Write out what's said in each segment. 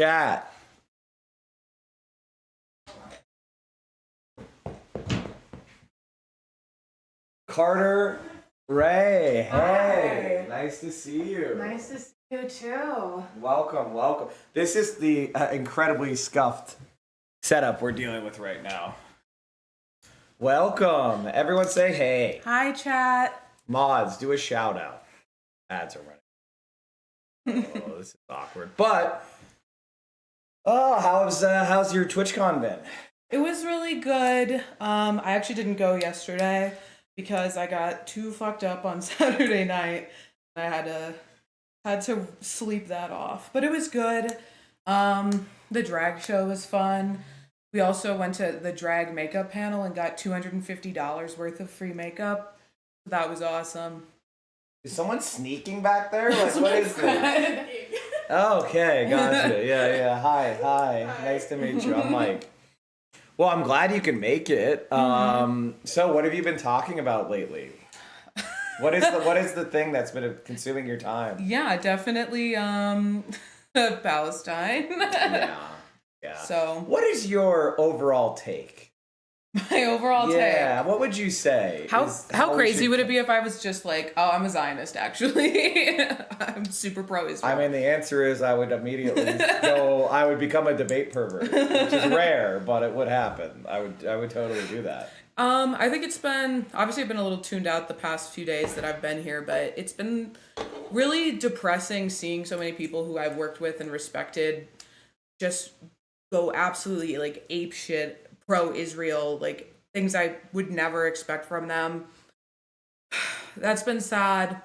chat. Carter Ray, hey, nice to see you. Nice to see you too. Welcome. This is the incredibly scuffed setup we're dealing with right now. Welcome. Everyone say hey. Hi, chat. Mods, do a shout out. Ads are running. Oh, this is awkward. But, how's your TwitchCon been? It was really good. I actually didn't go yesterday because I got too fucked up on Saturday night. I had to sleep that off. But it was good. The drag show was fun. We also went to the drag makeup panel and got $250 worth of free makeup. That was awesome. Is someone sneaking back there? Like, what is this? Okay, gotcha. Yeah. Hi. Nice to meet you. I'm Mike. Well, I'm glad you can make it. So what have you been talking about lately? What is the thing that's been consuming your time? Yeah, definitely Palestine. Yeah. So what is your overall take? My overall take. Yeah, what would you say? How crazy would it be if I was just like, oh, I'm a Zionist, actually. I'm super pro-Israel. I mean, the answer is I would immediately I would become a debate pervert, which is rare, but it would happen. I would totally do that. I think obviously I've been a little tuned out the past few days that I've been here, but it's been really depressing seeing so many people who I've worked with and respected just go absolutely like ape shit pro-Israel, like things I would never expect from them. That's been sad.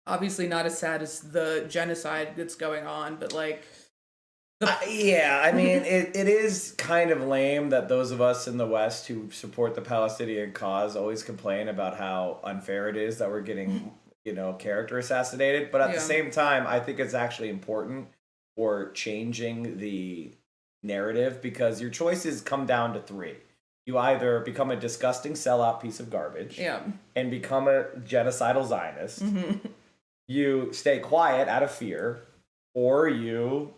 Obviously not as sad as the genocide that's going on, but like... I mean, it is kind of lame that those of us in the West who support the Palestinian cause always complain about how unfair it is that we're getting, character assassinated. But at the same time, I think it's actually important for changing the narrative because your choices come down to three. You either become a disgusting sellout piece of garbage and become a genocidal Zionist. Mm-hmm. You stay quiet out of fear, or you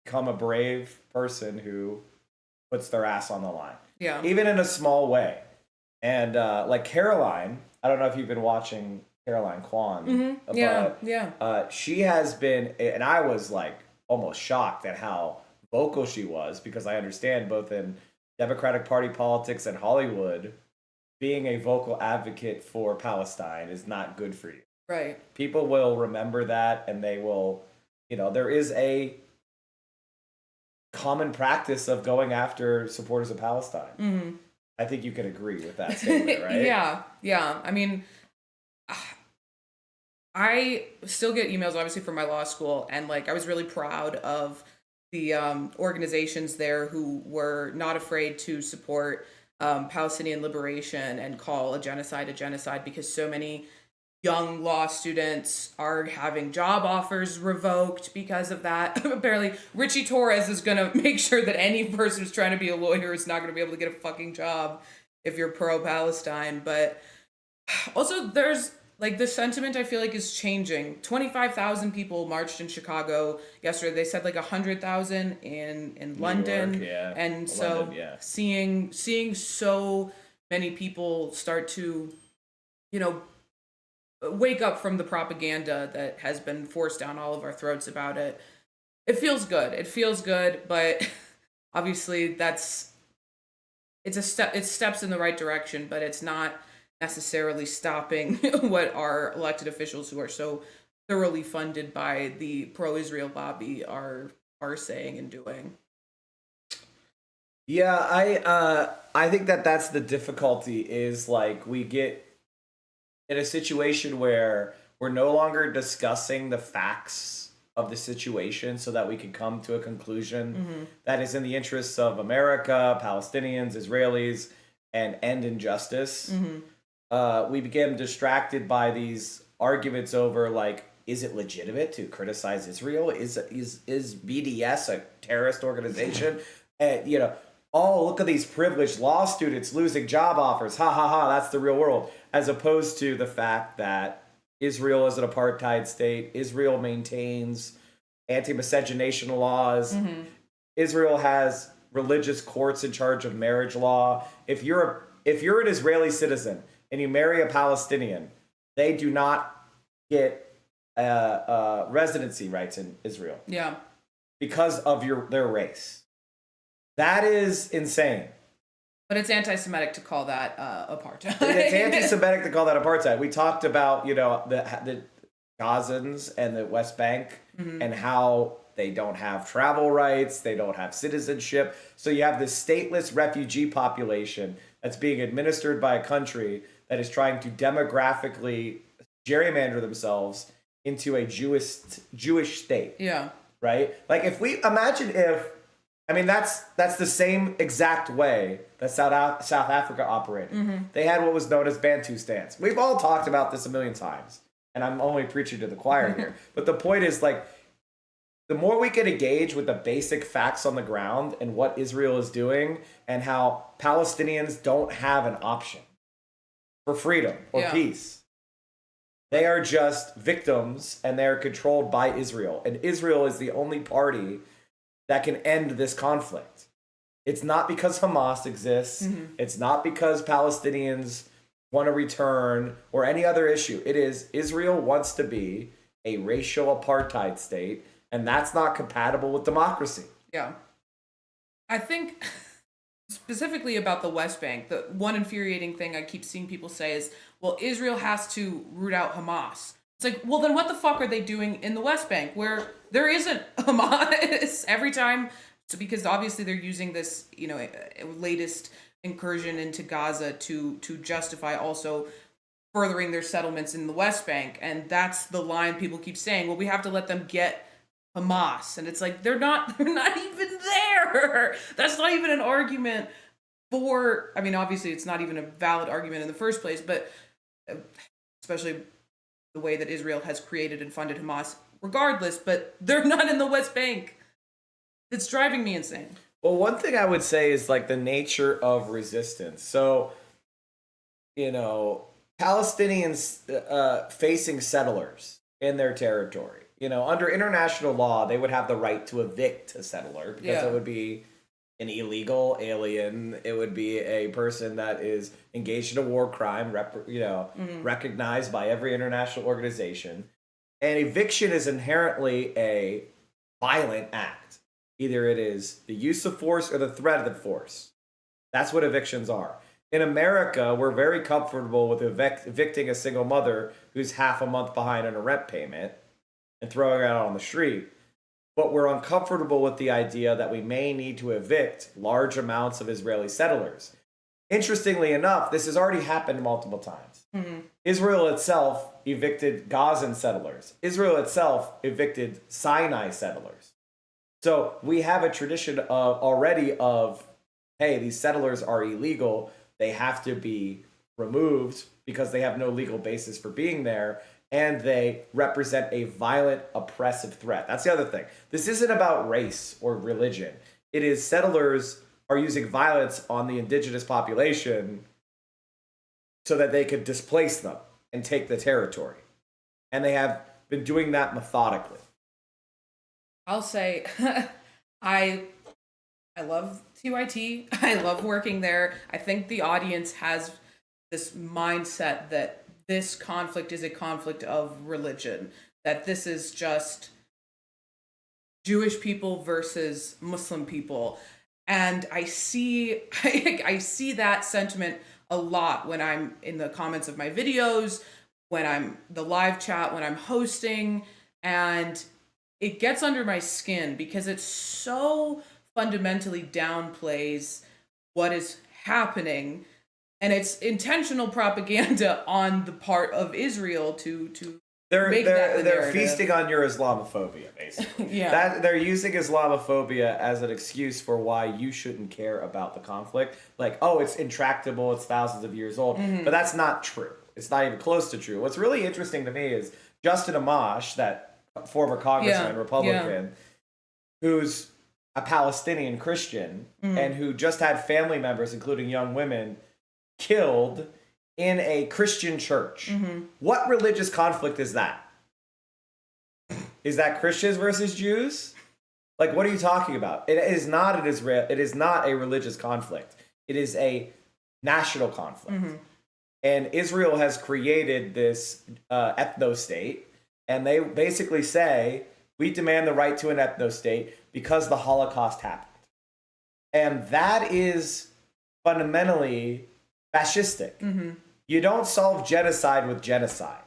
become a brave person who puts their ass on the line. Yeah. Even in a small way. And like Caroline, I don't know if you've been watching Caroline Kwan. Mm-hmm. But she has been, and I was like almost shocked at how vocal she was, because I understand both in Democratic Party politics and Hollywood, being a vocal advocate for Palestine is not good for you. Right. People will remember that, and they will, there is a common practice of going after supporters of Palestine. Mm-hmm. I think you can agree with that statement, right? Yeah. I mean, I still get emails, obviously, from my law school, and like I was really proud of the organizations there who were not afraid to support Palestinian liberation and call a genocide, because so many young law students are having job offers revoked because of that. Apparently, Richie Torres is going to make sure that any person who's trying to be a lawyer is not going to be able to get a fucking job if you're pro-Palestine. But also, there's like the sentiment I feel like is changing. 25,000 people marched in Chicago yesterday. They said like 100,000 in London. York, and so seeing so many people start to, wake up from the propaganda that has been forced down all of our throats about it. It feels good, but obviously it's steps in the right direction, but it's not necessarily stopping what our elected officials who are so thoroughly funded by the pro-Israel lobby are saying and doing. Yeah, I think that's the difficulty, is like we get in a situation where we're no longer discussing the facts of the situation so that we can come to a conclusion that is in the interests of America, Palestinians, Israelis, and end injustice. We became distracted by these arguments over, like, is it legitimate to criticize Israel? Is BDS a terrorist organization? And, oh, look at these privileged law students losing job offers. Ha ha ha, that's the real world. As opposed to the fact that Israel is an apartheid state. Israel maintains anti-miscegenation laws. Israel has religious courts in charge of marriage law. If you're an Israeli citizen and you marry a Palestinian, they do not get residency rights in Israel. Yeah. Because of their race. That is insane. But it's anti-Semitic to call that apartheid. It's anti-Semitic to call that apartheid. We talked about, the Gazans and the West Bank and how they don't have travel rights, they don't have citizenship. So you have this stateless refugee population that's being administered by a country that is trying to demographically gerrymander themselves into a Jewish state. Yeah. Right? Like that's the same exact way that South Africa operated. They had what was known as Bantustans. We've all talked about this a million times, and I'm only preaching to the choir here. But the point is, like, the more we can engage with the basic facts on the ground and what Israel is doing and how Palestinians don't have an option for freedom or peace. They are just victims, and they're controlled by Israel. And Israel is the only party that can end this conflict. It's not because Hamas exists. It's not because Palestinians want to return or any other issue. It is Israel wants to be a racial apartheid state, and that's not compatible with democracy. Yeah. I think specifically about the West Bank, the one infuriating thing I keep seeing people say is, well, Israel has to root out Hamas. It's like, well, then what the fuck are they doing in the West Bank where there isn't Hamas every time? So because obviously they're using this, latest incursion into Gaza to justify also furthering their settlements in the West Bank. And that's the line people keep saying, well, we have to let them get Hamas. And it's like, they're not even there. That's not even an argument for, obviously it's not even a valid argument in the first place, but especially the way that Israel has created and funded Hamas regardless, but they're not in the West Bank. It's driving me insane. Well, one thing I would say is like the nature of resistance. So, Palestinians facing settlers in their territory. Under international law, they would have the right to evict a settler because it would be an illegal alien. It would be a person that is engaged in a war crime, recognized by every international organization. And eviction is inherently a violent act. Either it is the use of force or the threat of force. That's what evictions are. In America, we're very comfortable with evicting a single mother who's half a month behind on a rent payment and throwing her out on the street. But we're uncomfortable with the idea that we may need to evict large amounts of Israeli settlers. Interestingly enough, this has already happened multiple times. Israel itself evicted Gazan settlers. Israel itself evicted Sinai settlers. So we have a tradition of, hey, these settlers are illegal. They have to be removed because they have no legal basis for being there. And they represent a violent, oppressive threat. That's the other thing. This isn't about race or religion. It is settlers are using violence on the indigenous population so that they could displace them and take the territory. And they have been doing that methodically. I'll say, I love TYT. I love working there. I think the audience has this mindset that this conflict is a conflict of religion, that this is just Jewish people versus Muslim people. And I see that sentiment a lot when I'm in the comments of my videos, when I'm the live chat, when I'm hosting, and it gets under my skin because it so fundamentally downplays what is happening. And it's intentional propaganda on the part of Israel to make that the they're narrative. feasting on your Islamophobia, basically. Yeah. They're using Islamophobia as an excuse for why you shouldn't care about the conflict. Like, oh, it's intractable, it's thousands of years old. But that's not true. It's not even close to true. What's really interesting to me is Justin Amash, that former congressman, Republican, who's a Palestinian Christian and who just had family members, including young women, killed in a Christian church. What religious conflict is that? is that Christians versus Jews? Like, what are you talking about? It is not an Israel. It is not a religious conflict. It is a national conflict. And Israel has created this ethno-state, and they basically say, we demand the right to an ethno-state because the Holocaust happened. And that is fundamentally fascistic. You don't solve genocide with genocide.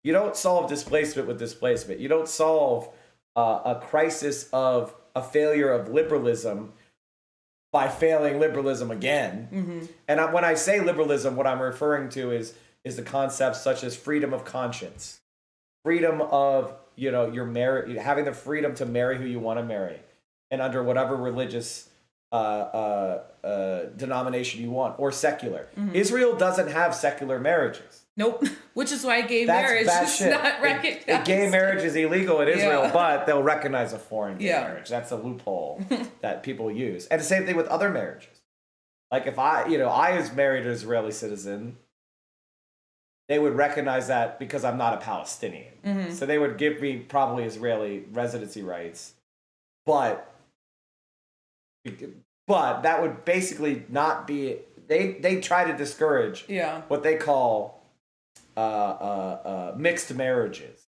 You don't solve displacement with displacement. You don't solve a crisis of a failure of liberalism by failing liberalism again. And when I say liberalism, what I'm referring to is the concepts such as freedom of conscience, freedom of, you know, having the freedom to marry who you want to marry, and under whatever religious denomination you want, or secular. Israel doesn't have secular marriages. Nope. Which is why gay marriage is not recognized. Gay marriage is illegal in Israel, but they'll recognize a foreign gay Yeah. marriage. That's a loophole that people use. And the same thing with other marriages. Like if I was married an Israeli citizen, they would recognize that because I'm not a Palestinian. So they would give me probably Israeli residency rights. But that would basically not be, they try to discourage what they call mixed marriages,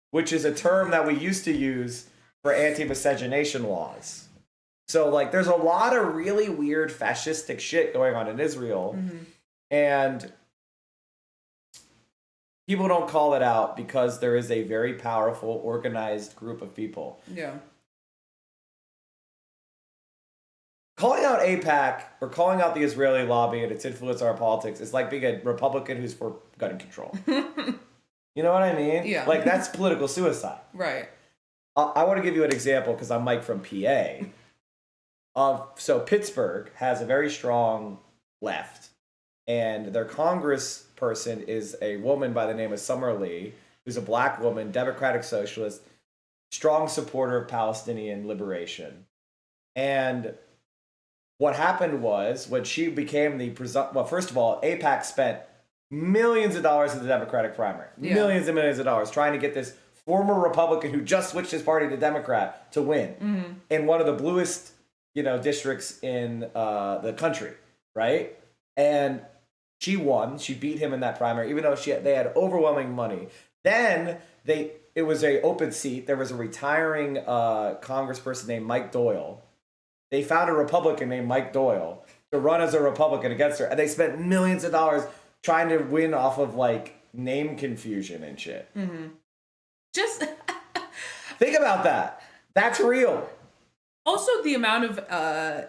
which is a term that we used to use for anti-miscegenation laws. So like there's a lot of really weird fascistic shit going on in Israel, and people don't call it out because there is a very powerful organized group of people. Calling out AIPAC or calling out the Israeli lobby and its influence on our politics is like being a Republican who's for gun control. You know what I mean? Yeah. Like, that's political suicide. Right. I want to give you an example because I'm Mike from PA. So Pittsburgh has a very strong left, and their congressperson is a woman by the name of Summer Lee, who's a black woman, Democratic Socialist, strong supporter of Palestinian liberation. And what happened was, when she became well, first of all, AIPAC spent millions of dollars in the Democratic primary. Millions and millions of dollars trying to get this former Republican who just switched his party to Democrat to win in one of the bluest, districts in the country, right? And she won. She beat him in that primary, even though they had overwhelming money. Then it was an open seat. There was a retiring congressperson named Mike Doyle. They found a Republican named Mike Doyle to run as a Republican against her, and they spent millions of dollars trying to win off of like name confusion and shit. Just think about that. That's real. Also, the amount of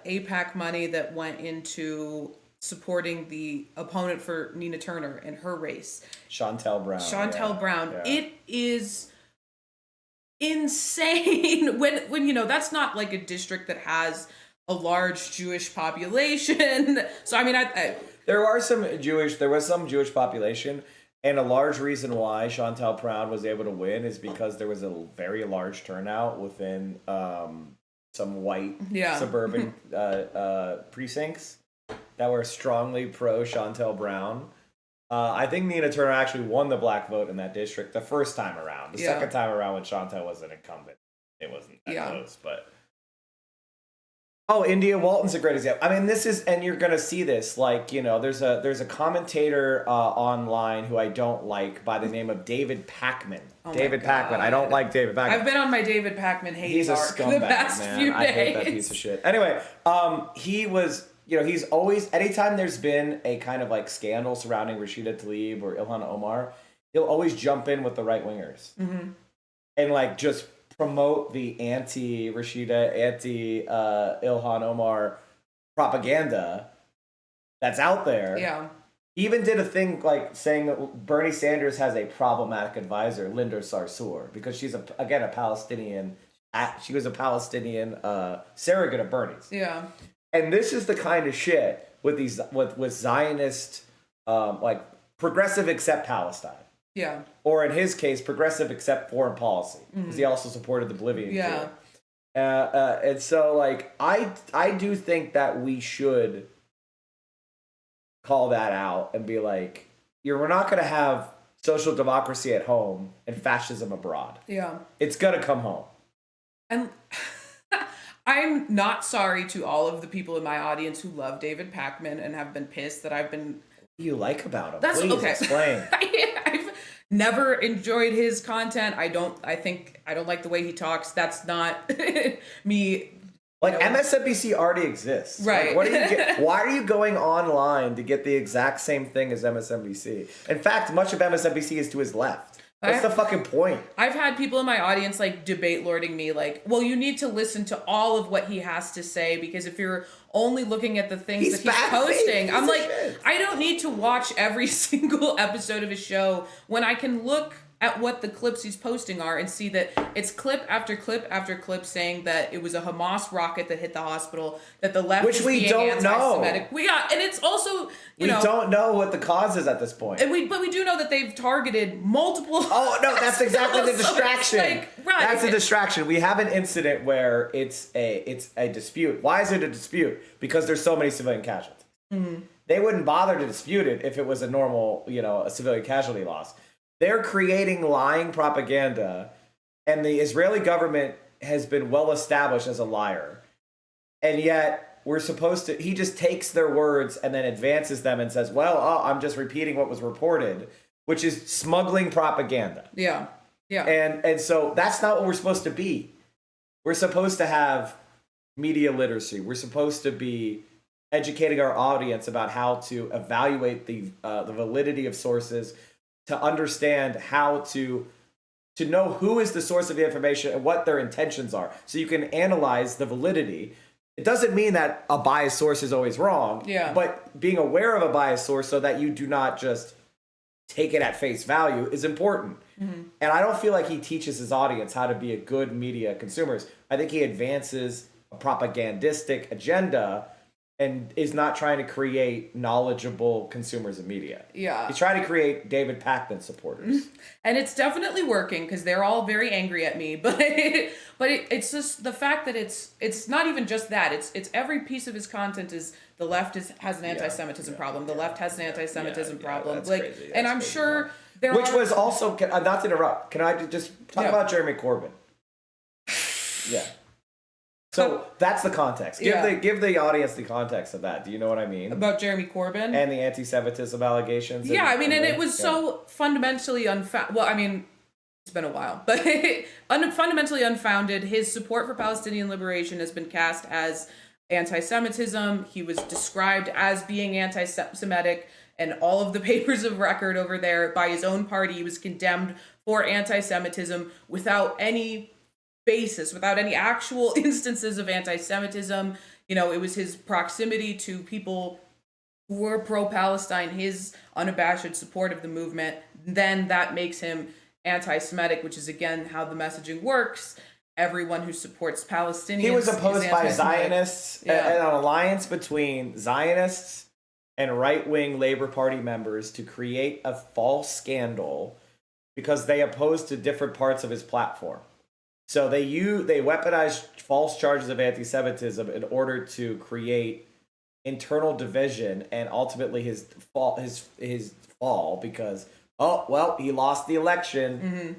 AIPAC money that went into supporting the opponent for Nina Turner in her race, Shontel Brown. Yeah. It is insane when that's not like a district that has a large Jewish population. So I mean, there was some Jewish population, and a large reason why Shontel Brown was able to win is because there was a very large turnout within some white suburban precincts that were strongly pro Shontel Brown. I think Nina Turner actually won the black vote in that district the first time around. The second time around, when Shontel was an incumbent, it wasn't that close. But India Walton's a great example. I mean, and you're gonna see this. Like, there's a commentator online who I don't like by the name of David Pakman. Pakman. I don't like David Pakman. I've been on my David Pakman hate He's a arc scumbag, the past man. few days. I hate that piece of shit. Anyway, he was. He's always, anytime there's been a kind of like scandal surrounding Rashida Tlaib or Ilhan Omar, he'll always jump in with the right wingers and like just promote the anti-Rashida, anti-Ilhan Omar propaganda that's out there. Yeah. He even did a thing like saying that Bernie Sanders has a problematic advisor, Linda Sarsour, because she's a Palestinian. She was a Palestinian surrogate of Bernie's. Yeah. And this is the kind of shit with Zionist, like progressive except Palestine. Yeah. Or in his case, progressive except foreign policy, because he also supported the Bolivian coup. And so, like, I do think that we should call that out and be like, we're not going to have social democracy at home and fascism abroad. Yeah. It's gonna come home. And I'm not sorry to all of the people in my audience who love David Pakman and have been pissed that I've been. What do you like about him? That's Please okay. explain. I've never enjoyed his content. I don't like the way he talks. That's not me. Like, MSNBC already exists. Right. Like, what do you get? Why are you going online to get the exact same thing as MSNBC? In fact, much of MSNBC is to his left. What's the fucking point? I've had people in my audience like debate lording me like, well, you need to listen to all of what he has to say because if you're only looking at the things that he's posting, I'm like, I don't need to watch every single episode of his show when I can look at what the clips he's posting are and see that it's clip after clip after clip saying that it was a Hamas rocket that hit the hospital, that the left Which is we being don't know. anti-Semitic. And it's also, We don't know what the cause is at this point. but we do know that they've targeted multiple. Oh no, that's exactly the So it's distraction. like, right. That's a distraction. We have an incident where it's a dispute. Why is it a dispute? Because there's so many civilian casualties. Mm-hmm. They wouldn't bother to dispute it if it was a normal, a civilian casualty loss. They're creating lying propaganda, and the Israeli government has been well established as a liar. And yet we're supposed to, he just takes their words and then advances them and says, well, I'm just repeating what was reported, which is smuggling propaganda. Yeah. Yeah. And so that's not what we're supposed to be. We're supposed to have media literacy. We're supposed to be educating our audience about how to evaluate the validity of sources, to understand how to know who is the source of the information and what their intentions are, so you can analyze the validity. It doesn't mean that a biased source is always wrong, but being aware of a biased source so that you do not just take it at face value is important. Mm-hmm. And I don't feel like he teaches his audience how to be a good media consumers. I think he advances a propagandistic agenda and is not trying to create knowledgeable consumers of media. Yeah. He's trying to create David Pakman supporters. And it's definitely working because they're all very angry at me. But it's just the fact that it's not even just that. It's every piece of his content is the left has an anti-Semitism problem. The left has an anti-Semitism problem. That's like, crazy. and That's I'm crazy. sure Which was also, not to interrupt, can I just talk about Jeremy Corbyn? Yeah. So that's the context. Give the audience the context of that. Do you know what I mean? About Jeremy Corbyn? And the anti-Semitism allegations. Yeah, I mean, and it was so fundamentally unfounded. Well, I mean, it's been a while, but fundamentally unfounded. His support for Palestinian liberation has been cast as anti-Semitism. He was described as being anti-Semitic, and all of the papers of record over there by his own party. He was condemned for anti-Semitism without any basis, without any actual instances of anti-Semitism. It was his proximity to people who were pro-Palestine, his unabashed support of the movement. Then that makes him anti-Semitic, which is again how the messaging works. Everyone who supports Palestinians. He was opposed by Zionists, Yeah. and an alliance between Zionists and right-wing Labor Party members to create a false scandal because they opposed to different parts of his platform. So they weaponized false charges of anti-Semitism in order to create internal division and ultimately his fall because he lost the election. Mm-hmm.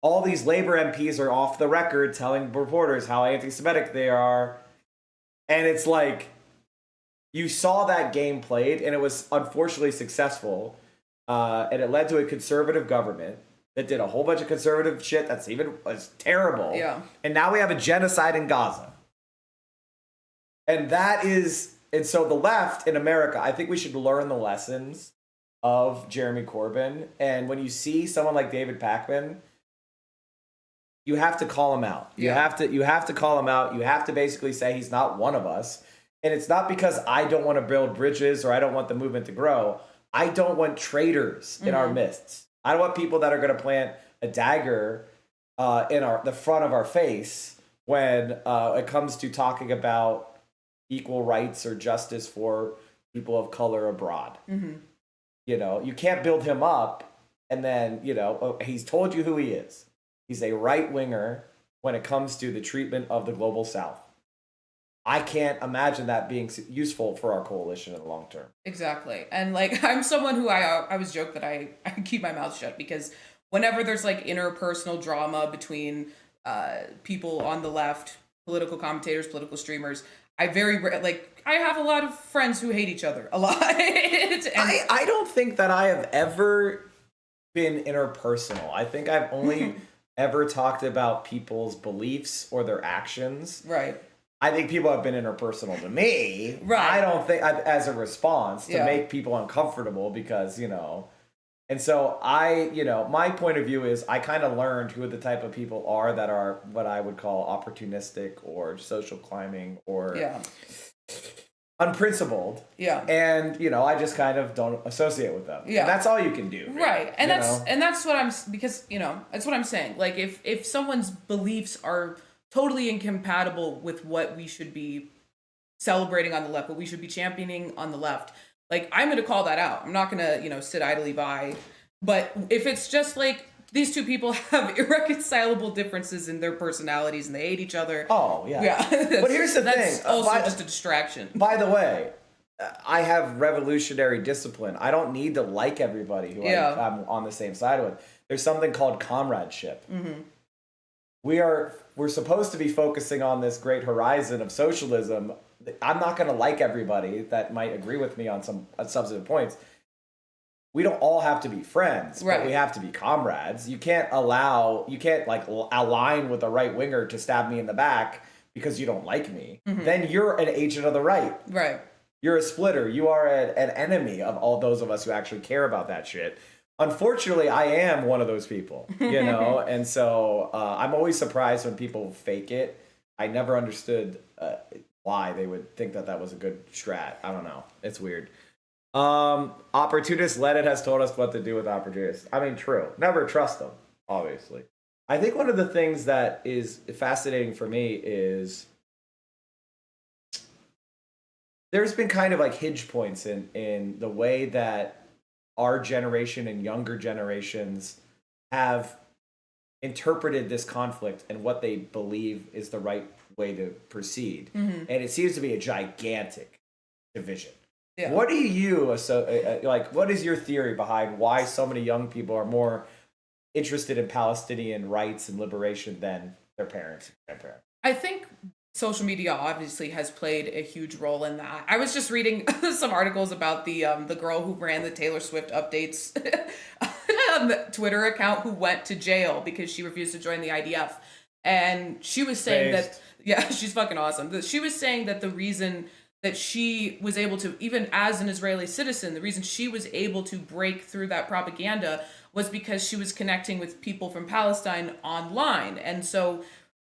All these Labor MPs are off the record telling reporters how anti-Semitic they are, and it's like you saw that game played, and it was unfortunately successful, and it led to a conservative government that did a whole bunch of conservative shit was terrible. Yeah. And now we have a genocide in Gaza. And so the left in America, I think we should learn the lessons of Jeremy Corbyn. And when you see someone like David Pakman, you have to call him out. You have to call him out. You have to basically say he's not one of us. And it's not because I don't want to build bridges or I don't want the movement to grow. I don't want traitors in our midst. I don't want people that are going to plant a dagger in the front of our face when it comes to talking about equal rights or justice for people of color abroad. Mm-hmm. You can't build him up and then, he's told you who he is. He's a right-winger when it comes to the treatment of the global South. I can't imagine that being useful for our coalition in the long term. Exactly. And like I'm someone who I always joke that I keep my mouth shut because whenever there's like interpersonal drama between people on the left, political commentators, political streamers, like I have a lot of friends who hate each other a lot. And I don't think that I have ever been interpersonal. I think I've only ever talked about people's beliefs or their actions. right. I think people have been interpersonal to me. Right. I don't think as a response to Yeah. make people uncomfortable because, and so my point of view is I kind of learned who the type of people are that are what I would call opportunistic or social climbing or Yeah. unprincipled. Yeah. And, I just kind of don't associate with them. Yeah. And that's all you can do. Really, Right. And you that's know? and that's what I'm because, that's what I'm saying. Like if someone's beliefs are totally incompatible with what we should be celebrating on the left, what we should be championing on the left, like I'm going to call that out. I'm not going to, sit idly by. But if it's just like these two people have irreconcilable differences in their personalities and they hate each other. Oh, yeah. Yeah. But here's the that's thing. also just a distraction. By the way, I have revolutionary discipline. I don't need to like everybody who I'm on the same side with. There's something called comradeship. Mm-hmm. We're supposed to be focusing on this great horizon of socialism. I'm not going to like everybody that might agree with me on some substantive points. We don't all have to be friends, Right. but we have to be comrades. You can't align with a right winger to stab me in the back because you don't like me. Mm-hmm. Then you're an agent of the right. Right. You're a splitter. You are an enemy of all those of us who actually care about that shit. Unfortunately, I am one of those people, and so I'm always surprised when people fake it. I never understood why they would think that was a good strat. I don't know. It's weird. Opportunist Lenin has told us what to do with opportunists. I mean, true. Never trust them, obviously. I think one of the things that is fascinating for me is there's been kind of like hinge points in the way that our generation and younger generations have interpreted this conflict and what they believe is the right way to proceed. Mm-hmm. And it seems to be a gigantic division. Yeah. What do you what is your theory behind why so many young people are more interested in Palestinian rights and liberation than their parents and grandparents? I think social media obviously has played a huge role in that. I was just reading some articles about the girl who ran the Taylor Swift updates Twitter account who went to jail because she refused to join the IDF. And she was saying that, yeah, she's fucking awesome. She was saying that the reason that she was able to, even as an Israeli citizen, the reason she was able to break through that propaganda was because she was connecting with people from Palestine online. And so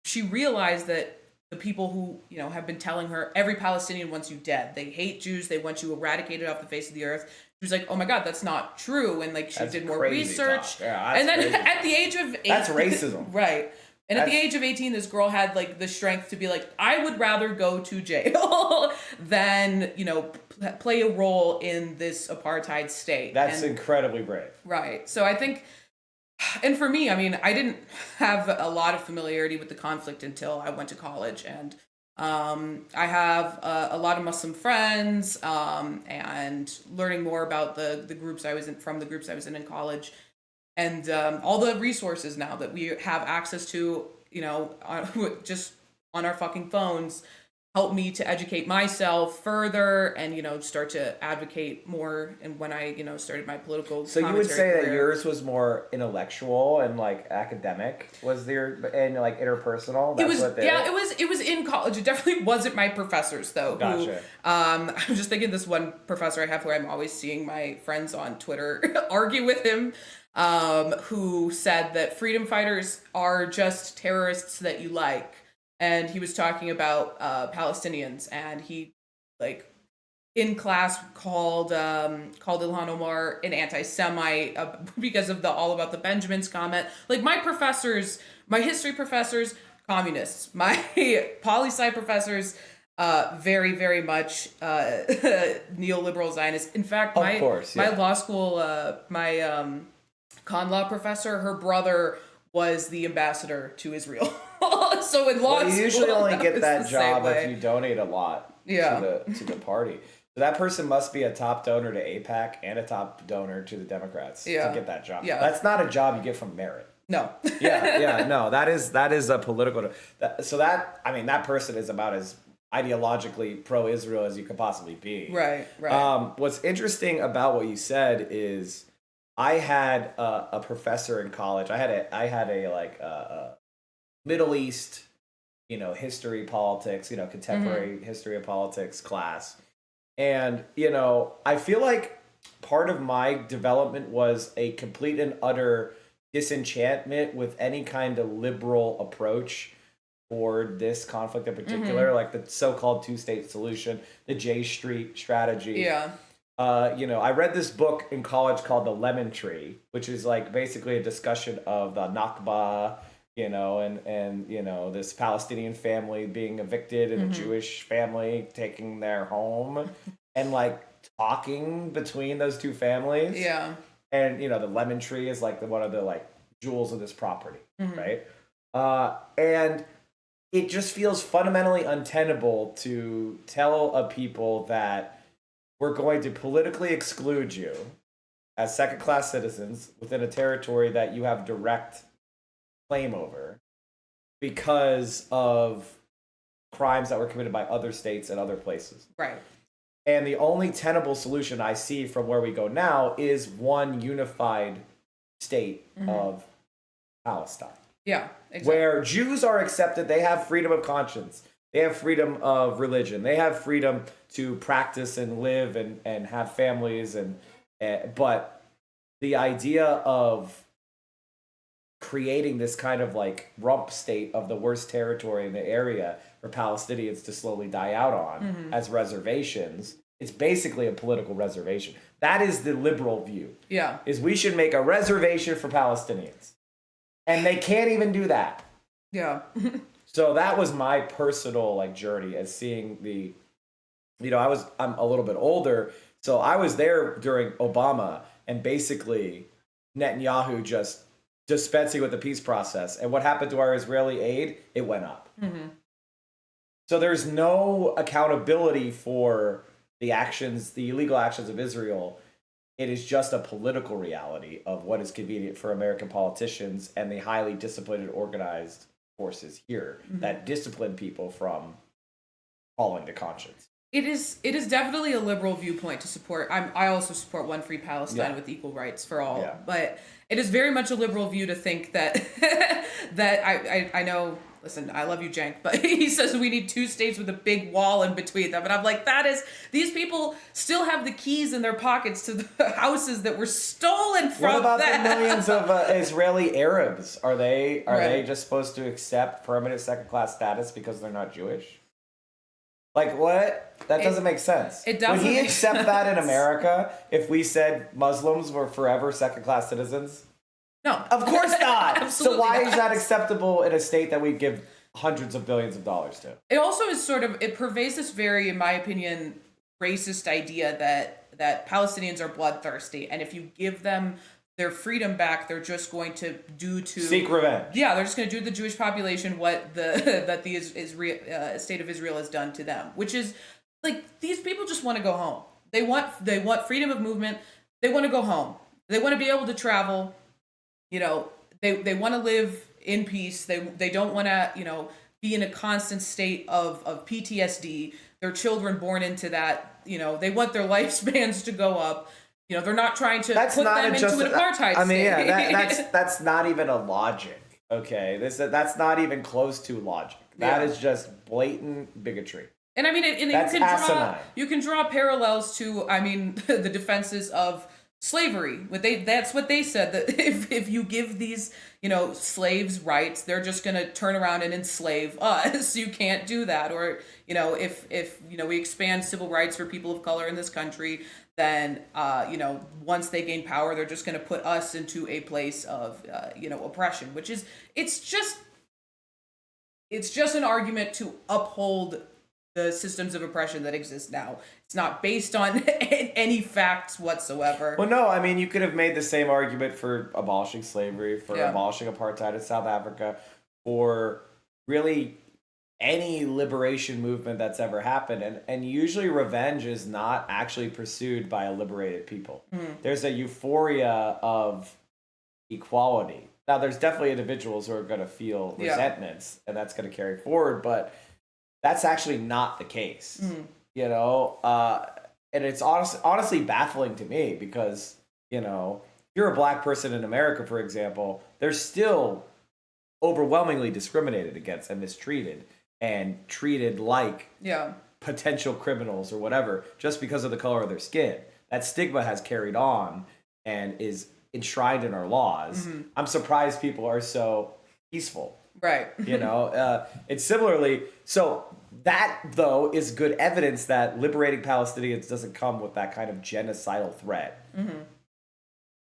she realized that the people who, have been telling her every Palestinian wants you dead. They hate Jews. They want you eradicated off the face of the earth. She was like, oh my God, that's not true. And like she did more research. Yeah, and then crazy. at the age of 8, That's racism. Right. And at the age of 18, this girl had like the strength to be like, I would rather go to jail than, play a role in this apartheid state. That's incredibly brave. Right. So I think, and for me, I mean, I didn't have a lot of familiarity with the conflict until I went to college. And I have a lot of Muslim friends and learning more about the groups I was in, from the groups I was in college. And all the resources now that we have access to, just on our fucking phones, help me to educate myself further and, start to advocate more. And when I, started my political So you would say career, that yours was more intellectual and like academic, was there, and like interpersonal? That's it was in college. It definitely wasn't my professors though. Gotcha. Who, I'm just thinking this one professor I have where I'm always seeing my friends on Twitter argue with him. Who said that freedom fighters are just terrorists that you like. And he was talking about Palestinians, and he, like, in class called Ilhan Omar an anti-Semite because of the All About the Benjamins comment. Like, my history professors, communists. My poli-sci professors, very, very much neoliberal Zionists. In fact, my law school, con law professor, her brother was the ambassador to Israel. So in law Well, you school, usually only that get was that the job same if way. you donate a lot Yeah. to the party. So that person must be a top donor to AIPAC and a top donor to the Democrats Yeah. to get that job. Yeah. That's not a job you get from merit. No. Yeah, no, that is a political. I mean, that person is about as ideologically pro-Israel as you could possibly be. Right. What's interesting about what you said is, I had a professor in college. I had a like Middle East, history, politics, contemporary history of politics class, and I feel like part of my development was a complete and utter disenchantment with any kind of liberal approach toward this conflict in particular, like the so-called two-state solution, the J Street strategy. Yeah. I read this book in college called The Lemon Tree, which is like basically a discussion of the Nakba, and this Palestinian family being evicted and a Jewish family taking their home, and like talking between those two families. Yeah. And the lemon tree is like one of the like jewels of this property, right? And it just feels fundamentally untenable to tell a people that we're going to politically exclude you as second-class citizens within a territory that you have direct claim over because of crimes that were committed by other states and other places. Right. And the only tenable solution I see from where we go now is one unified state of Palestine. Yeah, exactly. Where Jews are accepted, they have freedom of conscience, they have freedom of religion, they have freedom to practice and live and have families, but the idea of creating this kind of like rump state of the worst territory in the area for Palestinians to slowly die out on as reservations, it's basically a political reservation. That is the liberal view. Yeah. Is we should make a reservation for Palestinians. And they can't even do that. Yeah. So that was my personal like journey as seeing I'm a little bit older, so I was there during Obama, and basically Netanyahu just dispensing with the peace process. And what happened to our Israeli aid? It went up. So there's no accountability for the illegal actions of Israel. It is just a political reality of what is convenient for American politicians and the highly disciplined and organized forces here that discipline people from following the conscience. It is definitely a liberal viewpoint to support. I also support one free Palestine Yeah. with equal rights for all. Yeah. But it is very much a liberal view to think that that I know. Listen, I love you, Cenk, but he says we need two states with a big wall in between them, and I'm like, these people still have the keys in their pockets to the houses that were stolen from What about them. the millions of Israeli Arabs? Are they Right. just supposed to accept permanent second-class status because they're not Jewish? Like what? That doesn't make sense. it Would doesn't he make accept that in sense. America if we said Muslims were forever second-class citizens? No, Of course not. So Absolutely why is not. that acceptable in a state that we give hundreds of billions of dollars to? It also is it pervades this very, in my opinion, racist idea that Palestinians are bloodthirsty, and if you give them their freedom back, they're just going to Seek revenge. Yeah, they're just going to do to the Jewish population what the state of Israel has done to them, which is like these people just want to go home. They want freedom of movement. They want to go home. They want to be able to travel. They want to live in peace. They don't want to be in a constant state of PTSD. Their children born into that. They want their lifespans to go up. They're not trying to put them into an apartheid state. That's not even a logic. Okay, that's not even close to logic. That is just blatant bigotry. And I mean, That's asinine. you can draw parallels to, the defenses of slavery. That's what they said, that if you give these, slaves rights, they're just going to turn around and enslave us. You can't do that. Or, if we expand civil rights for people of color in this country, then, once they gain power, they're just going to put us into a place of, oppression, which is, it's just an argument to uphold the systems of oppression that exist now. It's not based on any facts whatsoever. Well, no, you could have made the same argument for abolishing slavery, for Yeah. abolishing apartheid in South Africa, for really any liberation movement that's ever happened, and usually revenge is not actually pursued by a liberated people. There's a euphoria of equality. Now there's definitely individuals who are going to feel resentments and that's going to carry forward, but that's actually not the case. You know, and it's honestly baffling to me because, you know, if you're a black person in America, for example, they're still overwhelmingly discriminated against and mistreated and treated like potential criminals or whatever just because of the color of their skin. That stigma has carried on and is enshrined in our laws. I'm surprised people are so peaceful. Right. You know, it's similarly, so that though is good evidence that liberating Palestinians doesn't come with that kind of genocidal threat.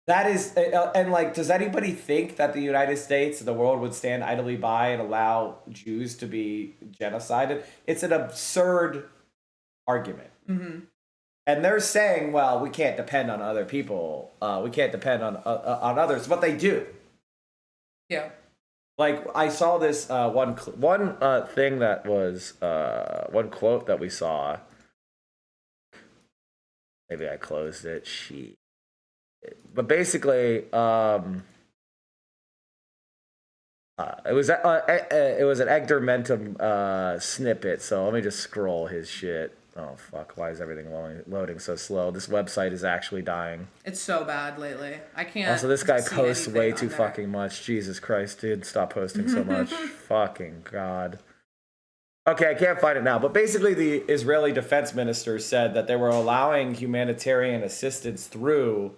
That is, and like, does anybody think that the United States and the world would stand idly by and allow Jews to be genocided? It's an absurd argument. And they're saying, well, we can't depend on other people. We can't depend on others, but they do. Yeah. Like, I saw this one thing that was one quote that we saw. Maybe I closed it. But basically, it was an Edgar Mentum snippet. So let me just scroll his shit. Oh fuck! Why is everything loading so slow? This website is actually dying. It's so bad lately. I can't. Also, this guy posts way too there. fucking much. Jesus Christ, dude, stop posting so much. Fucking God. Okay, I can't find it now. But basically, the Israeli defense minister said that they were allowing humanitarian assistance through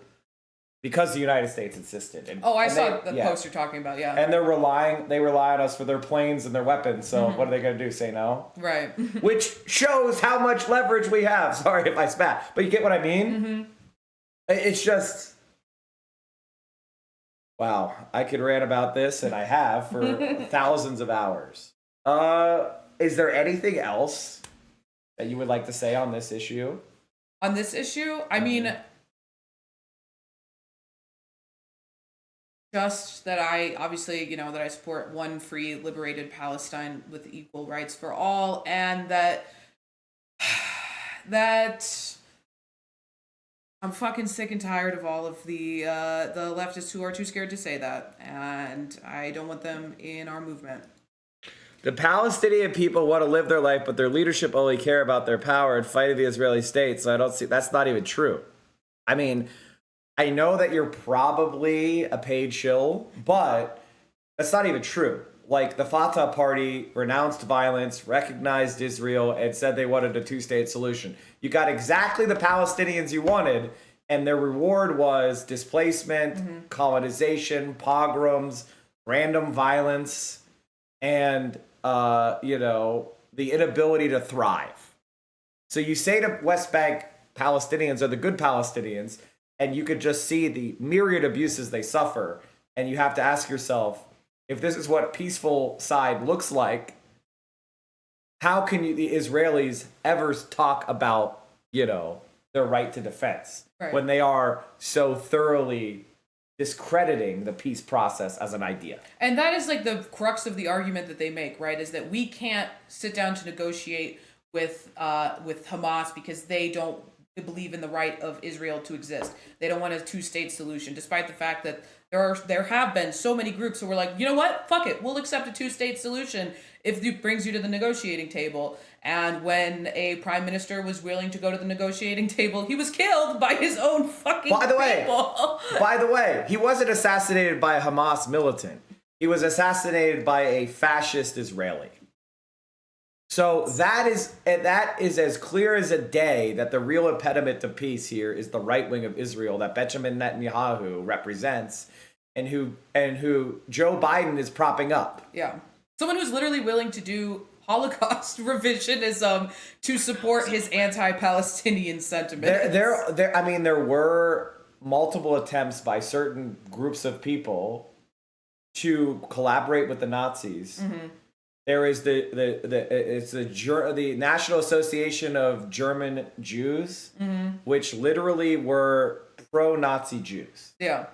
because the United States insisted. I saw the post you're talking about, yeah. And they rely on us for their planes and their weapons, so what are they going to do, say no? Right. Which shows how much leverage we have. Sorry if I spat. But you get what I mean? It's just, wow, I could rant about this, and I have for thousands of hours. Is there anything else that you would like to say on this issue? On this issue? I mean... Just that I obviously, that I support one free, liberated Palestine with equal rights for all, and that I'm fucking sick and tired of all of the leftists who are too scared to say that, and I don't want them in our movement. The Palestinian people want to live their life, but their leadership only care about their power and fighting the Israeli state. So I don't see that's not even true. I mean, I know that you're probably a paid shill, but that's not even true. Like, the Fatah party renounced violence, recognized Israel, and said they wanted a two-state solution. You got exactly the Palestinians you wanted, and their reward was displacement, colonization, pogroms, random violence, and, the inability to thrive. So you say to West Bank Palestinians are the good Palestinians, and you could just see the myriad abuses they suffer. And you have to ask yourself, if this is what a peaceful side looks like, how can the Israelis ever talk about, their right to defense when they are so thoroughly discrediting the peace process as an idea? And that is like the crux of the argument that they make, right? Is that we can't sit down to negotiate with Hamas because they don't believe in the right of Israel to exist. They don't want a two-state solution, despite the fact that there have been so many groups who were like, you know what, fuck it, we'll accept a two-state solution if it brings you to the negotiating table. And when a prime minister was willing to go to the negotiating table, he was killed by his own fucking people. By the way, he wasn't assassinated by a Hamas militant. He was assassinated by a fascist Israeli. So that is as clear as a day that the real impediment to peace here is the right wing of Israel that Benjamin Netanyahu represents and who Joe Biden is propping up. Yeah. Someone who's literally willing to do Holocaust revisionism to support his anti-Palestinian sentiment. There were multiple attempts by certain groups of people to collaborate with the Nazis. There is the National Association of German Jews, which literally were pro-Nazi Jews. Yeah.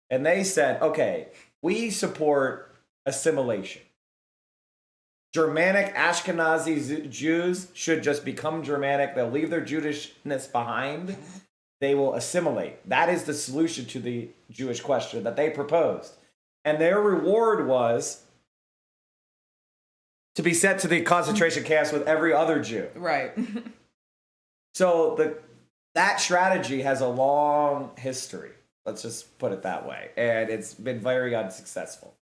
And they said, okay, we support assimilation. Germanic Ashkenazi Jews should just become Germanic. They'll leave their Jewishness behind. They will assimilate. That is the solution to the Jewish question that they proposed. And their reward was to be sent to the concentration camps with every other Jew. Right. So that strategy has a long history. Let's just put it that way. And it's been very unsuccessful.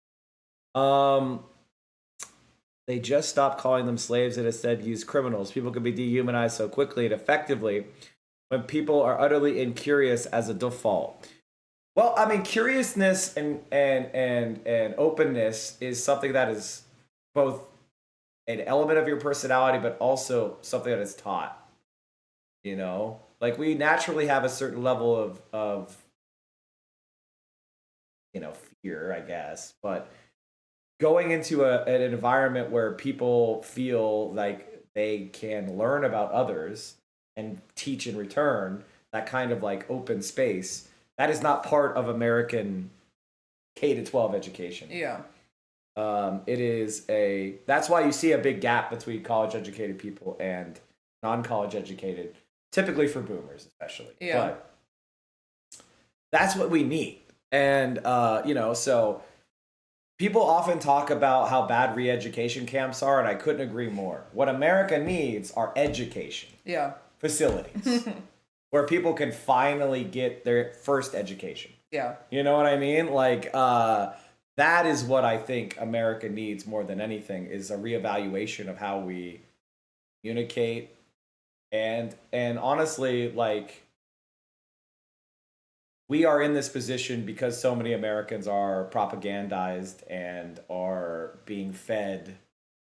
They just stopped calling them slaves and instead use criminals. People can be dehumanized so quickly and effectively when people are utterly incurious as a default. Well, I mean, curiousness and openness is something that is both an element of your personality, but also something that is taught. You know, like we naturally have a certain level of fear, I guess, but going into an environment where people feel like they can learn about others and teach in return, that kind of like open space, that is not part of American K-12 education. Yeah. That's why you see a big gap between college educated people and non-college educated, typically for boomers especially. Yeah. But that's what we need. And, so people often talk about how bad re-education camps are, and I couldn't agree more. What America needs are education. Yeah. Facilities where people can finally get their first education. Yeah. You know what I mean? Like, that is what I think America needs more than anything, is a reevaluation of how we communicate. And honestly, like, we are in this position because so many Americans are propagandized and are being fed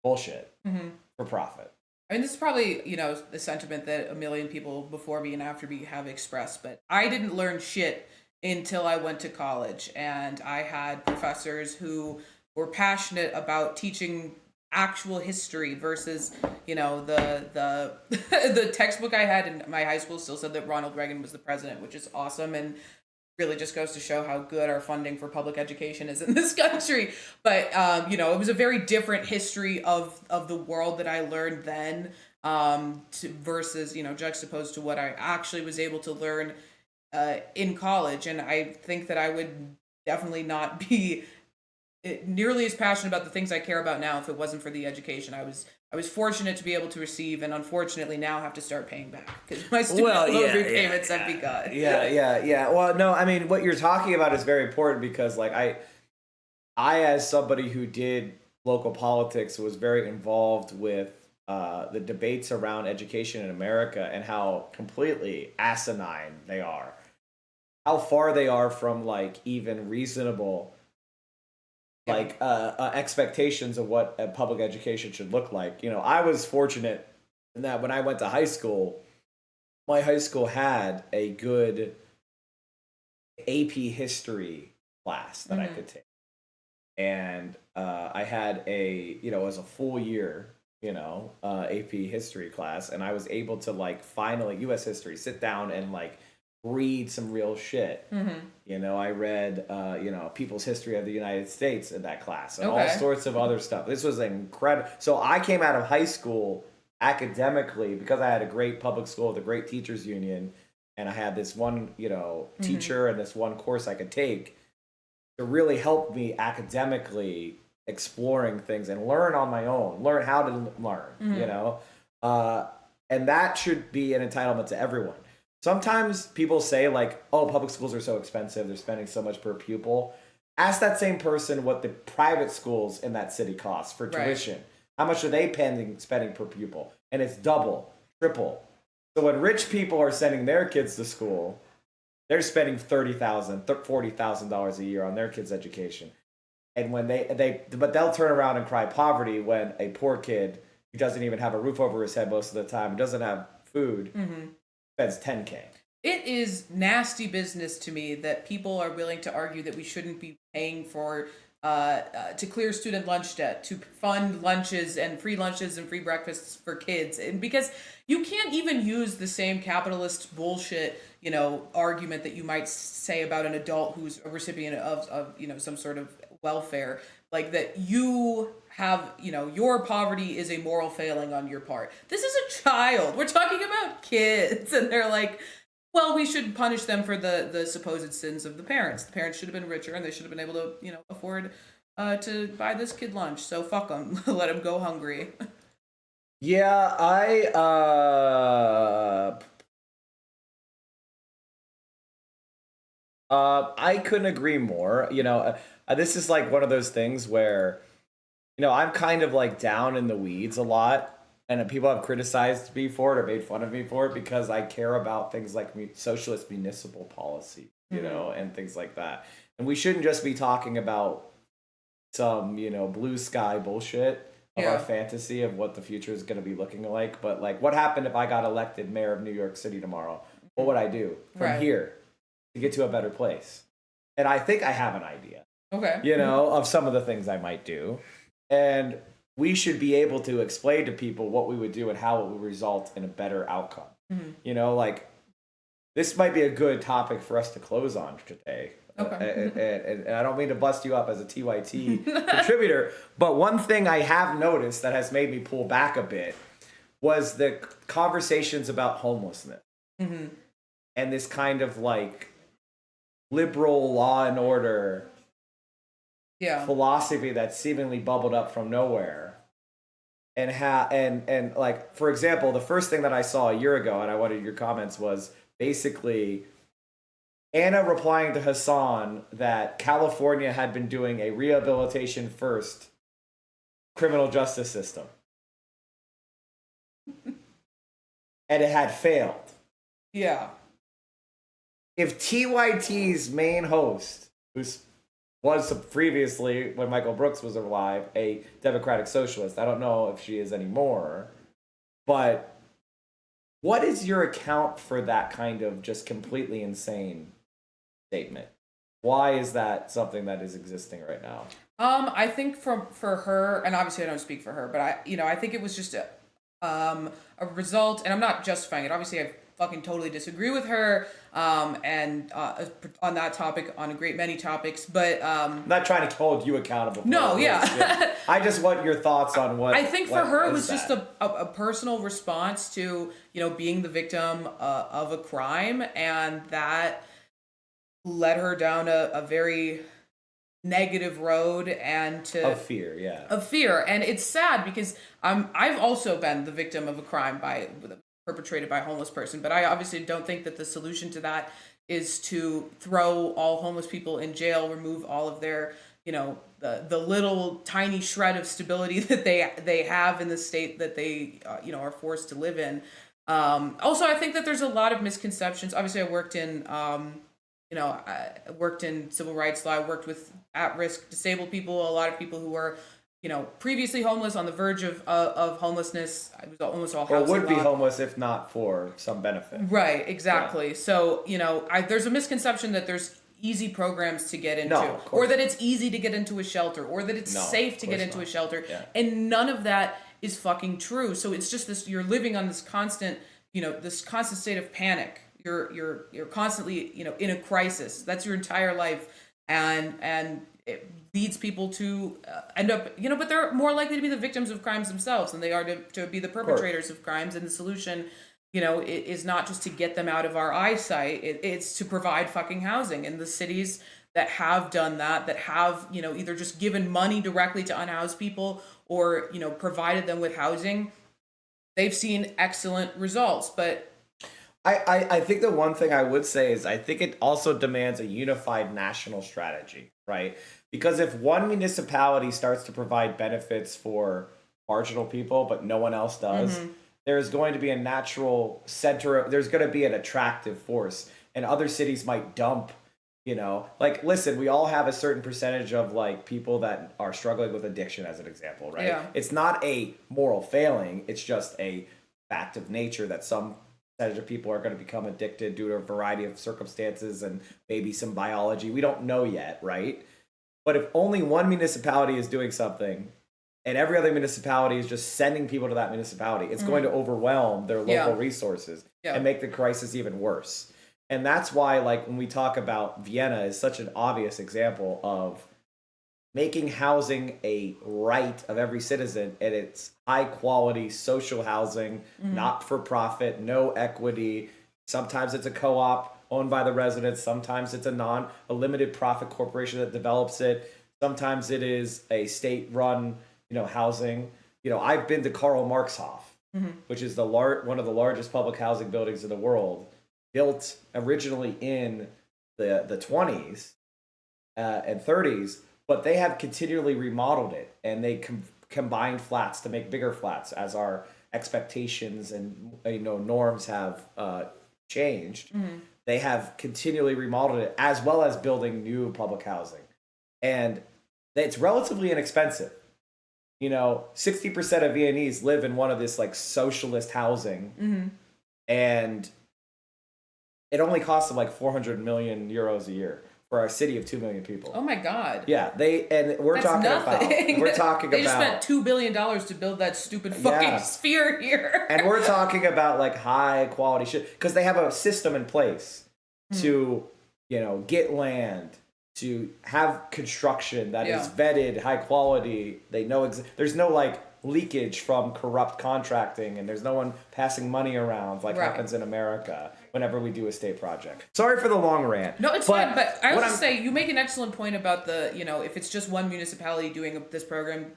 bullshit for profit. I mean, this is probably, the sentiment that a million people before me and after me have expressed, but I didn't learn shit until I went to college, and I had professors who were passionate about teaching actual history versus, the the textbook I had in my high school still said that Ronald Reagan was the president, which is awesome, and really just goes to show how good our funding for public education is in this country. But it was a very different history of the world that I learned then, versus juxtaposed to what I actually was able to learn in college. And I think that I would definitely not be nearly as passionate about the things I care about now if it wasn't for the education I was fortunate to be able to receive, and unfortunately now have to start paying back because my student loan repayments have begun. Yeah. Well, no, I mean, what you're talking about is very important because, like, I as somebody who did local politics was very involved with the debates around education in America and how completely asinine they are, how far they are from like even reasonable expectations of what a public education should look like. I was fortunate in that when I went to high school, my high school had a good AP history class that I could take. And I had it was a full year, AP history class. And I was able to like finally, US history, sit down and like read some real shit. I read People's History of the United States in that class and all sorts of other stuff. This was incredible. So I came out of high school academically because I had a great public school with a great teachers union, and I had this one teacher and this one course I could take to really help me academically exploring things and learn on my own, learn how to learn. And that should be an entitlement to everyone. Sometimes people say like, oh, public schools are so expensive, they're spending so much per pupil. Ask that same person what the private schools in that city cost for tuition. Right. How much are they spending per pupil? And it's double, triple. So when rich people are sending their kids to school, they're spending $30,000, $40,000 a year on their kids' education. And when but they'll turn around and cry poverty when a poor kid who doesn't even have a roof over his head most of the time, doesn't have food, spends $10K. It is nasty business to me that people are willing to argue that we shouldn't be paying for to clear student lunch debt, to fund lunches and free breakfasts for kids, and because you can't even use the same capitalist bullshit argument that you might say about an adult who's a recipient of some sort of welfare, like that you have, your poverty is a moral failing on your part. This is a child. We're talking about kids. And they're like, well, we should punish them for the supposed sins of the parents. The parents should have been richer and they should have been able to, afford to buy this kid lunch. So fuck them. Let them go hungry. Yeah, I couldn't agree more. This is like one of those things where, I'm kind of like down in the weeds a lot, and people have criticized me for it or made fun of me for it because I care about things like socialist municipal policy, and things like that. And we shouldn't just be talking about some, blue sky bullshit of our fantasy of what the future is going to be looking like. But like, what happened if I got elected mayor of New York City tomorrow? What would I do from here to get to a better place? And I think I have an idea, of some of the things I might do. And we should be able to explain to people what we would do and how it would result in a better outcome. Like, this might be a good topic for us to close on today. And I don't mean to bust you up as a TYT contributor, but one thing I have noticed that has made me pull back a bit was the conversations about homelessness. And this kind of like liberal law and order philosophy that seemingly bubbled up from nowhere. And like, for example, the first thing that I saw a year ago, and I wanted your comments, was basically Anna replying to Hassan that California had been doing a rehabilitation first criminal justice system. And it had failed. Yeah. If TYT's main host, who was previously, when Michael Brooks was alive, a Democratic Socialist, I don't know if she is anymore, but what is your account for that kind of just completely insane statement? Why is that something that is existing right now? I think for her, and obviously I don't speak for her, but I think it was just a result, and I'm not justifying it. Obviously, I fucking totally disagree with her, and on that topic, on a great many topics, but I'm not trying to hold you accountable. No, yeah. I just want your thoughts on what I think for her it was just a personal response to being the victim of a crime, and that led her down a very negative road and of fear. And it's sad because I've also been the victim of a crime perpetrated by a homeless person, but I obviously don't think that the solution to that is to throw all homeless people in jail, remove all of their the little tiny shred of stability that they have in the state that they are forced to live in. Also, I think that there's a lot of misconceptions. Obviously, I worked in civil rights law. I worked with at-risk disabled people, a lot of people who were, previously homeless, on the verge of homelessness. I was almost all housing would be homeless if not for some benefit. Right, exactly. Yeah. So, there's a misconception that there's easy programs to get into, or that it's easy to get into a shelter, or that it's safe to get into a shelter. Yeah. And none of that is fucking true. So it's just this, you're living on this constant state of panic. You're constantly, in a crisis. That's your entire life. And it leads people to end up, but they're more likely to be the victims of crimes themselves than they are to be the perpetrators of crimes. And the solution, is not just to get them out of our eyesight. It's to provide fucking housing. And the cities that have done that have, either just given money directly to unhoused people or, provided them with housing, they've seen excellent results. But I think the one thing I would say is I think it also demands a unified national strategy, right? Because if one municipality starts to provide benefits for marginal people, but no one else does, there's going to be a natural center. There's going to be an attractive force, and other cities might dump. Like, listen, we all have a certain percentage of like people that are struggling with addiction, as an example, right? Yeah. It's not a moral failing. It's just a fact of nature that some percentage of people are going to become addicted due to a variety of circumstances and maybe some biology. We don't know yet, right? But if only one municipality is doing something and every other municipality is just sending people to that municipality, it's going to overwhelm their local resources and make the crisis even worse. And that's why, like, when we talk about Vienna is such an obvious example of making housing a right of every citizen, and it's high quality social housing, not for profit, no equity. Sometimes it's a co-op owned by the residents. Sometimes it's a limited profit corporation that develops it. Sometimes it is a state run, housing. I've been to Karl Marxhof, which is one of the largest public housing buildings in the world, built originally in the 20s and 30s, but they have continually remodeled it, and they combined flats to make bigger flats as our expectations and norms have changed. They have continually remodeled it, as well as building new public housing, and it's relatively inexpensive. 60% of Viennese live in one of this like socialist housing, and it only costs them like 400 million euros a year for a city of 2 million people. Oh my God. Yeah, we're That's talking nothing. about they just spent $2 billion to build that stupid fucking sphere here. And we're talking about like high quality shit, because they have a system in place to get land, to have construction that is vetted, high quality. They know there's no like leakage from corrupt contracting, and there's no one passing money around like happens in America whenever we do a state project. Sorry for the long rant. No, it's fine. But I was just say, you make an excellent point about if it's just one municipality doing this program,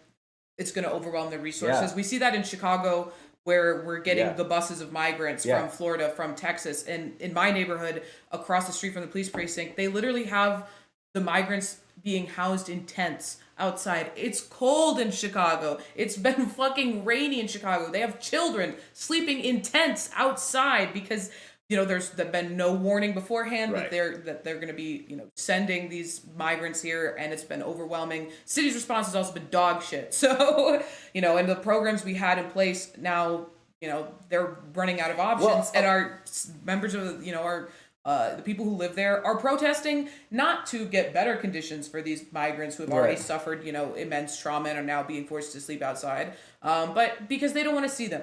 it's going to overwhelm their resources. Yeah. We see that in Chicago, where we're getting the buses of migrants from Florida, from Texas. And in my neighborhood, across the street from the police precinct, they literally have the migrants being housed in tents outside. It's cold in Chicago. It's been fucking rainy in Chicago. They have children sleeping in tents outside because there's been no warning beforehand that they're going to be sending these migrants here, and it's been overwhelming. City's response has also been dog shit. So and the programs we had in place now, they're running out of options, and our members of the people who live there are protesting not to get better conditions for these migrants who have already suffered immense trauma and are now being forced to sleep outside, but because they don't want to see them.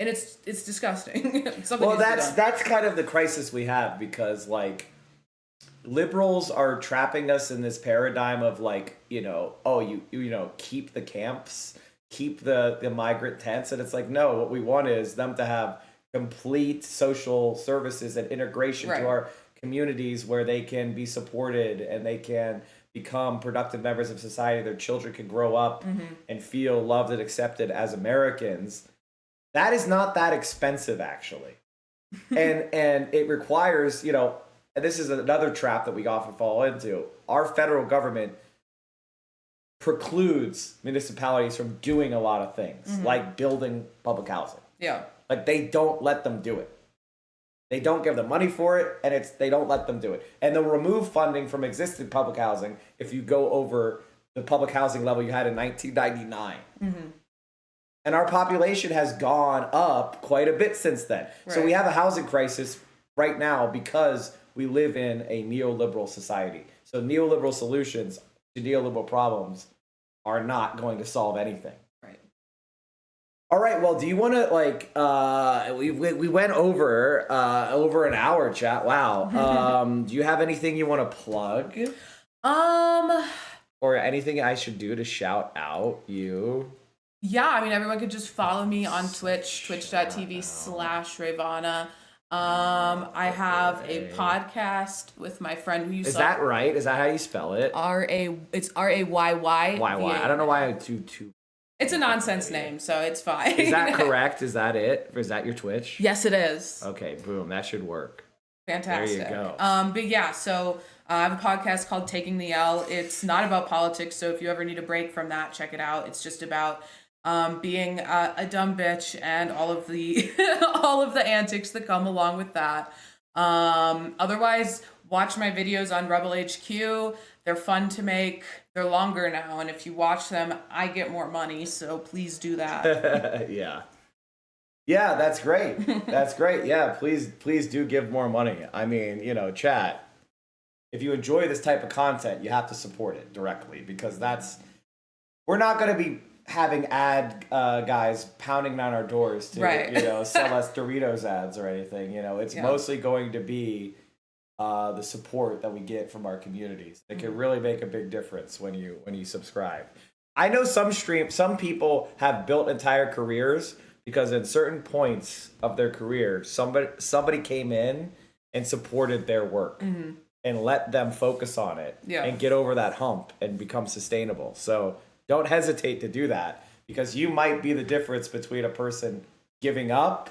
And it's disgusting. Well, that's kind of the crisis we have, because like liberals are trapping us in this paradigm of like, keep the camps, keep the migrant tents, and it's like, no, what we want is them to have complete social services and integration to our communities, where they can be supported and they can become productive members of society. Their children can grow up and feel loved and accepted as Americans. That is not that expensive, actually. and it requires, and this is another trap that we often fall into. Our federal government precludes municipalities from doing a lot of things, like building public housing. Yeah. Like, they don't let them do it. They don't give them money for it, and they don't let them do it. And they'll remove funding from existing public housing if you go over the public housing level you had in 1999. And our population has gone up quite a bit since then. So we have a housing crisis right now because we live in a neoliberal society. So neoliberal solutions to neoliberal problems are not going to solve anything. Right. All right. Well, do you want to we went over an hour, chat. Wow. Do you have anything you want to plug? Or anything I should do to shout out you? Yeah, I mean, everyone could just follow me on Twitch, twitch.tv/Rayvana. I have a podcast with my friend who you saw. Is that right? Is that how you spell it? It's R-A-Y-Y. I don't know why I do two. It's a nonsense name, so it's fine. Is that correct? Is that it? Or is that your Twitch? Yes, it is. Okay, boom. That should work. Fantastic. There you go. But yeah, so I have a podcast called Taking the L. It's not about politics, so if you ever need a break from that, check it out. It's just about being a dumb bitch and all of the all of the antics that come along with that. Otherwise, watch my videos on Rebel HQ. They're fun to make. They're longer now, and if you watch them, I get more money, so please do that. Yeah, that's great. That's great. Yeah, please do give more money. I mean, chat, if you enjoy this type of content, you have to support it directly, because we're not going to be having ad guys pounding down our doors to sell us Doritos ads or anything. It's mostly going to be the support that we get from our communities. It can really make a big difference when you subscribe. I know some people have built entire careers because in certain points of their career, somebody came in and supported their work and let them focus on it and get over that hump and become sustainable. So don't hesitate to do that because you might be the difference between a person giving up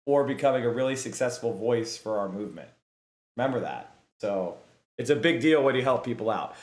or becoming a really successful voice for our movement. Remember that. So it's a big deal when you help people out.